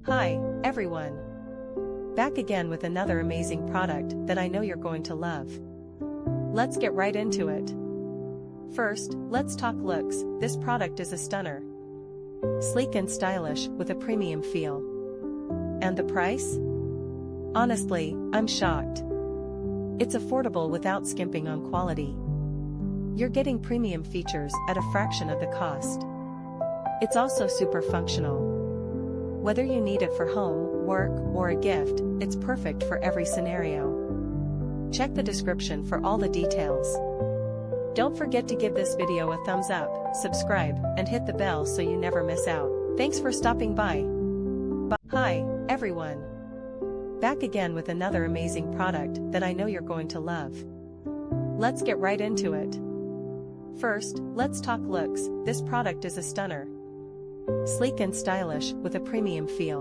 Hi, everyone. Back again with another amazing product that I know you're going to love. Let's get right into it. First, let's talk looks. This product is a stunner. Sleek and stylish with a premium feel. And the price? Honestly, I'm shocked. It's affordable without skimping on quality. You're getting premium features at a fraction of the cost. It's also super functional. Whether you need it for home, work, or a gift, it's perfect for every scenario. Check the description for all the details. Don't forget to give this video a thumbs up, subscribe, and hit the bell so you never miss out. Thanks for stopping by. Hi, everyone. Back again with another amazing product that I know you're going to love. Let's get right into it. First, let's talk looks. This product is a stunner. Sleek and stylish with a premium feel.